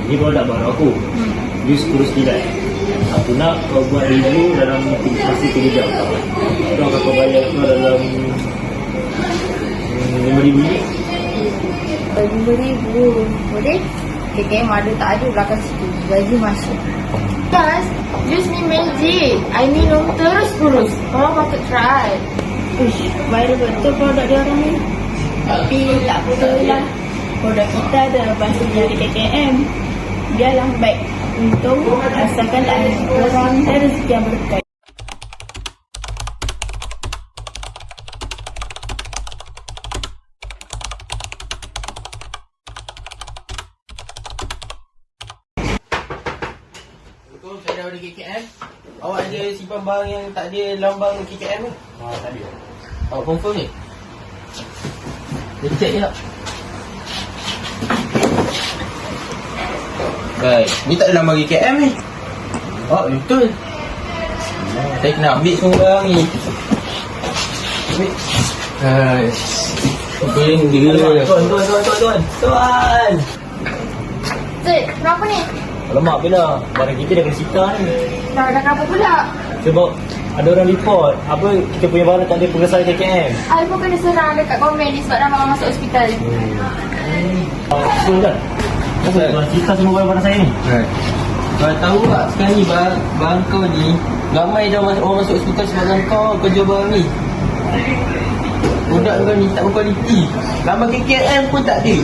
Ini produk baru aku. Jus kurus kilat. Aku nak kau buat review dalam masa 3 jam. Kau akan kau bayar kau dalam RM5,000. RM5,000 boleh? KKM ada tak ada belakang situ. Gaji masuk. Plus, jus ni magic. I minum terus kurus. Korang patut try. Uish, viral betul produk dia orang ni. Tapi tak apalah. Produk kita ada bahasa dari KKM. Biarlah baik. Untung asalkan tak ada korang dan rezeki yang berdekat. Saya dah ada KKM. Awak ada simpan barang yang tak ada lambang KKM ke? Tak ada. Awak confirm ni? Dia check je tak? Baik, ni tak ada lambang KKM ni. Oh, betul. Saya kena ambil semua barang ni. Ambil. Bring dia. Tuan. Cik, kenapa ni? Alamak Bella, barang kita dah kena sita ni. Dah kenapa pula? Sebab ada orang report apa kita punya barang tak ada pengesahan KKM. I pun kena serang dekat komen sebab Rama masuk hospital. Betul kan? Kau sita semua barang-barang saya ni. Kau tahu tak sekarang ni barang kau ni ramai dah orang masuk hospital sebab kau jual barang ni. Produk kau ni tak berkualiti. Lambang KKM pun tak ada.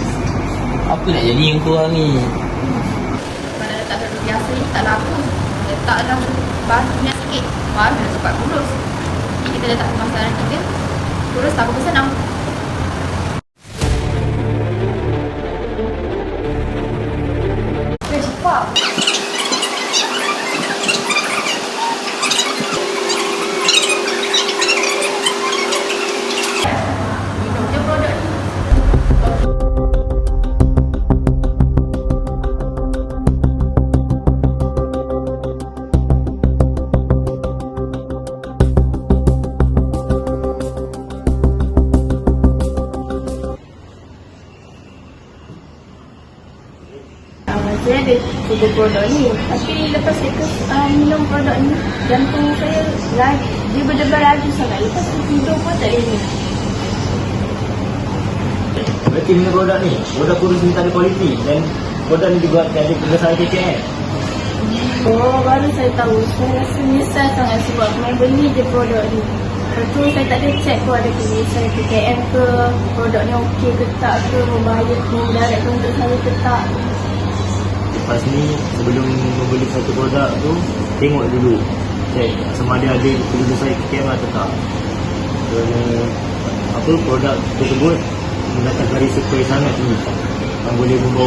Apa nak jadi dengan korang ni? Mana letak duduk biasa ni tak laku. Letak dalam bahan minyak sikit. Baru dah cepat kurus. Ni kita letak pemasaran kita. Kurus tak apa senang. Cepat. Minum je produk ni. Saya ada cuba produk ni. Tapi lepas saya minum produk ni, jantung saya lagi, dia berdebar lagi sangat. Lepas tu tidur pun tak boleh. Berarti minum produk ni, produk kurus ni tak ada kualiti dan produk ni juga tak ada pengesahan KKM. Oh, baru saya tahu. Saya rasa menyesal sangat sebab main beli je produk ni. Lepas tu saya tak ada check pun ada pengesahan KKM ke, produk ni okey ke tak ke, membahayakan mudarat untuk saya ke tak. Lepas ni sebelum membeli satu produk tu, tengok dulu check sama ada pengesahan KKM atau tak. Kerana produk tersebut mendatangkan risiko yang sangat tinggi yang boleh membawa